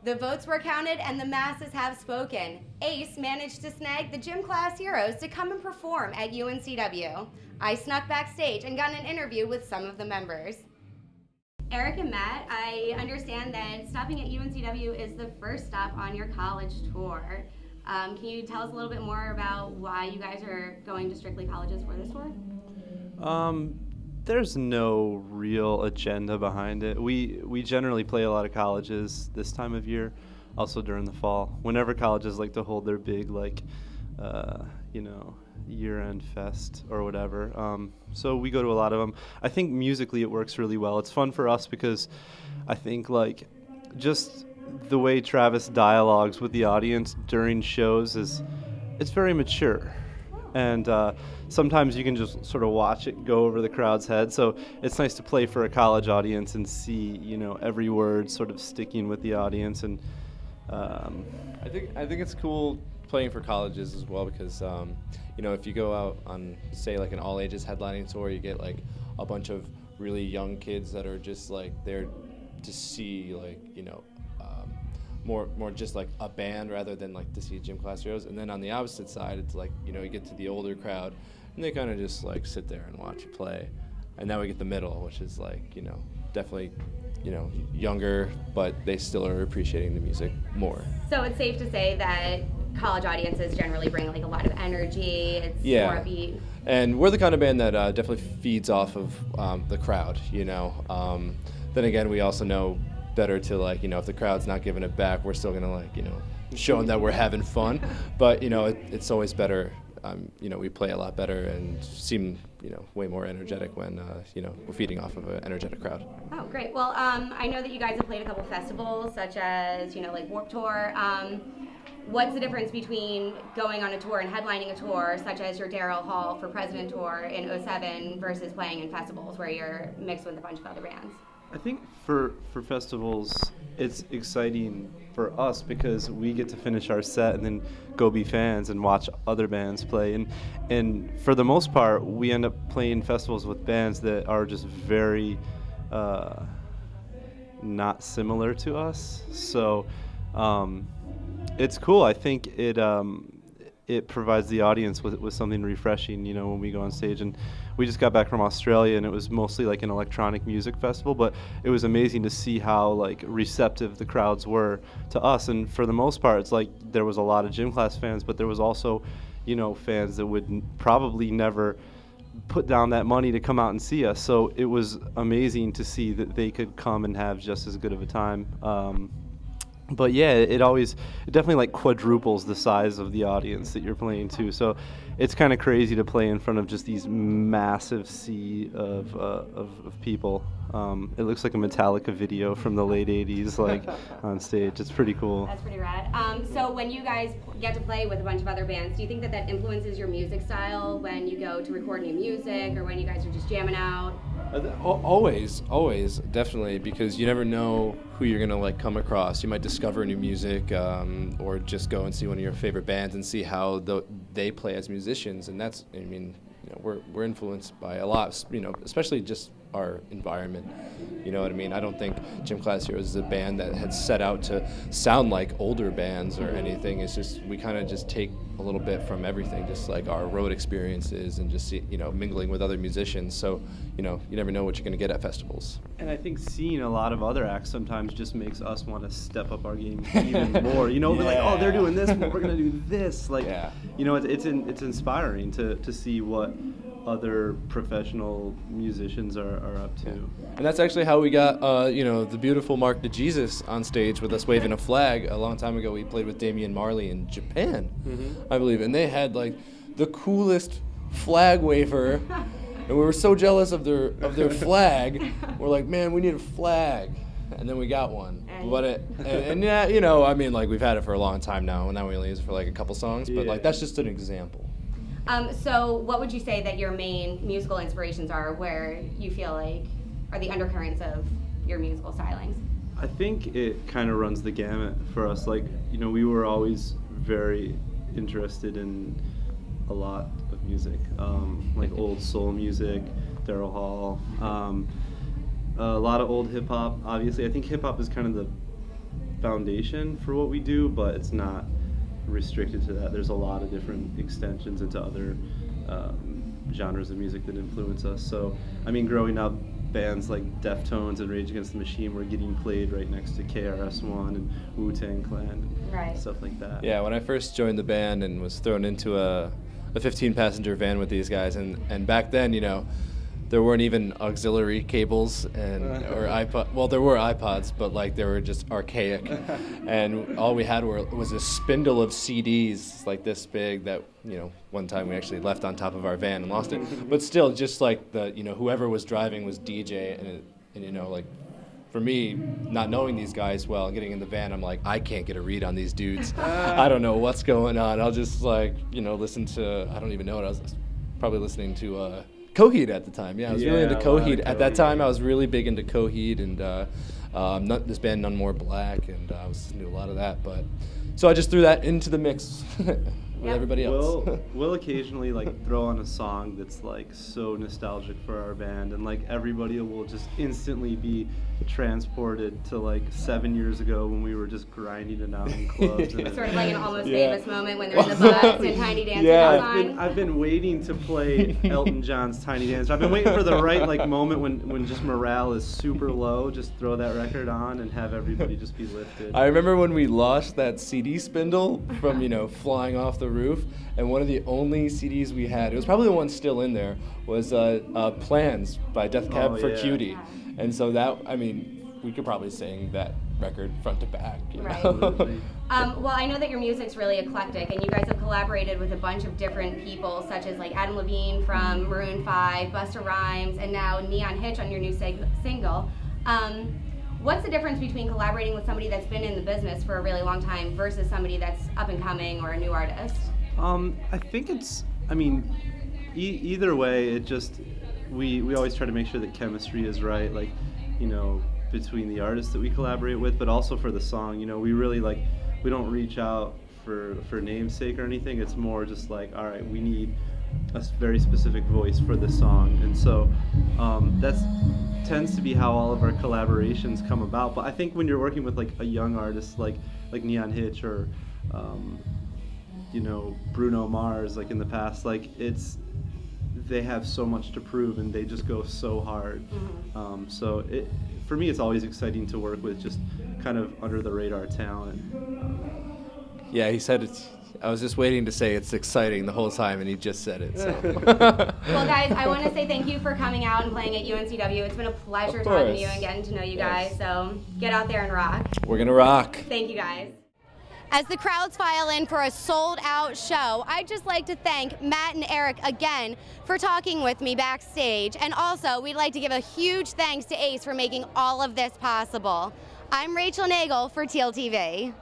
The votes were counted and the masses have spoken. Ace managed to snag the gym class heroes to come and perform at UNCW. I snuck backstage and got an interview with some of the members. Eric and Matt, I understand that stopping at UNCW is the first stop on your college tour. Can you tell us a little bit more about why you guys are going to strictly colleges for this tour? There's no real agenda behind it. We generally play a lot of colleges this time of year, also during the fall. Whenever colleges like to hold their big, like, year-end fest or whatever. So we go to a lot of them. I think musically it works really well. It's fun for us because I think, like, just the way Travis dialogues with the audience during shows it's very mature. And sometimes you can just sort of watch it go over the crowd's head. So it's nice to play for a college audience and see, every word sort of sticking with the audience. And I think it's cool playing for colleges as well because, if you go out on, say, like an all-ages headlining tour, you get, like, a bunch of really young kids that are just, like, there to see, like, more just like a band rather than like to see gym class heroes. And then on the opposite side, it's like, you get to the older crowd and they kind of just like sit there and watch you play. And now we get the middle, which is like, definitely, younger, but they still are appreciating the music more. So it's safe to say that college audiences generally bring like a lot of energy. It's more upbeat. And we're the kind of band that definitely feeds off of the crowd, Then again, we also know better to, like, if the crowd's not giving it back, we're still gonna, like, show them that we're having fun. But it's always better. We play a lot better and seem way more energetic when we're feeding off of an energetic crowd. Oh, great. Well, I know that you guys have played a couple festivals, such as like Warped Tour. What's the difference between going on a tour and headlining a tour, such as your Darrell Hall for President Tour in '07, versus playing in festivals where you're mixed with a bunch of other bands? I think for festivals, it's exciting for us because we get to finish our set and then go be fans and watch other bands play. And for the most part, we end up playing festivals with bands that are just very not similar to us. So it's cool. I think it provides the audience with something refreshing, when we go on stage. And we just got back from Australia, and it was mostly like an electronic music festival, but it was amazing to see how, like, receptive the crowds were to us. And for the most part, it's like there was a lot of gym class fans, but there was also, fans that would probably never put down that money to come out and see us. So it was amazing to see that they could come and have just as good of a time. But yeah, it definitely like quadruples the size of the audience that you're playing to. So it's kind of crazy to play in front of just these massive sea of people. It looks like a Metallica video from the late '80s, like on stage. It's pretty cool. That's pretty rad. So when you guys get to play with a bunch of other bands, do you think that influences your music style when you go to record new music or when you guys are just jamming out? Always, definitely, because you never know who you're gonna like come across. You might discover new music, or just go and see one of your favorite bands and see how they play as musicians. And that's, we're influenced by a lot, especially just our environment. You know what I mean? I don't think Gym Class Heroes is a band that had set out to sound like older bands or anything. It's just we kind of just take a little bit from everything, just like our road experiences and just mingling with other musicians. So you never know what you're going to get at festivals. And I think seeing a lot of other acts sometimes just makes us want to step up our game even more. We're like, oh, they're doing this, but we're going to do this. Like, it's inspiring to see what other professional musicians are up to. And that's actually how we got the beautiful Mark DeJesus on stage with us waving a flag. A long time ago we played with Damian Marley in Japan, I believe, and they had like the coolest flag waver, and we were so jealous of their flag. We're like, man, we need a flag. And then we got one. But we've had it for a long time now, and now we only use it for like a couple songs, but like that's just an example. So what would you say that your main musical inspirations are, where you feel like are the undercurrents of your musical stylings? I think it kind of runs the gamut for us. Like, we were always very interested in a lot of music, like old soul music, Darrell Hall, a lot of old hip hop. Obviously, I think hip hop is kind of foundation for what we do, but it's not restricted to that. There's a lot of different extensions into other genres of music that influence us. So, I mean, growing up, bands like Deftones and Rage Against the Machine were getting played right next to KRS-One and Wu-Tang Clan and stuff like that. Yeah, when I first joined the band and was thrown into a 15-passenger van with these guys, and back then, you know, there weren't even auxiliary cables or iPod. Well, there were iPods, but like they were just archaic, and all we had was a spindle of CDs like this big that, you know, one time we actually left on top of our van and lost it. But still, just like whoever was driving was DJ, and you know, like for me, not knowing these guys well, getting in the van, I'm like, I can't get a read on these dudes. I don't know what's going on. I'll just listen to, I don't even know what I was probably listening to. Coheed at the time, yeah. I was really into Coheed. At that time, I was really big into Coheed and this band None More Black, and I was listening to a lot of that. But so I just threw that into the mix with everybody else. We'll occasionally throw on a song that's so nostalgic for our band, and everybody will just instantly be transported to 7 years ago when we were just grinding it out in clubs. And sort of like an Almost Famous moment when they're in the bus and Tiny Dancer. Yeah, I've been waiting to play Elton John's Tiny Dancer. I've been waiting for the right moment when just morale is super low. Just throw that record on and have everybody just be lifted. I remember when we lost that CD spindle from flying off the roof, and one of the only CDs we had, it was probably the one still in there, was Plans by Death Cab for Cutie. And so that, I mean, we could probably sing that record front to back. Right. Well, I know that your music's really eclectic, and you guys have collaborated with a bunch of different people, such as Adam Levine from Maroon 5, Busta Rhymes, and now Neon Hitch on your new single. What's the difference between collaborating with somebody that's been in the business for a really long time versus somebody that's up and coming or a new artist? I think it's, I mean, either way, it just, we always try to make sure that chemistry is right, between the artists that we collaborate with, but also for the song. We really we don't reach out for namesake or anything. It's more just all right, we need a very specific voice for the song, and so that's tends to be how all of our collaborations come about. But I think when you're working with a young artist like Neon Hitch or Bruno Mars, in the past, they have so much to prove and they just go so hard. Mm-hmm. So for me, it's always exciting to work with just kind of under the radar talent. Yeah, he said it's. I was just waiting to say it's exciting the whole time, and he just said it. So. Well, guys, I want to say thank you for coming out and playing at UNCW. It's been a pleasure talking to you and getting to know you guys. So get out there and rock. We're gonna rock. Thank you, guys. As the crowds file in for a sold-out show, I'd just like to thank Matt and Eric again for talking with me backstage. And also, we'd like to give a huge thanks to Ace for making all of this possible. I'm Rachel Nagel for TealTV.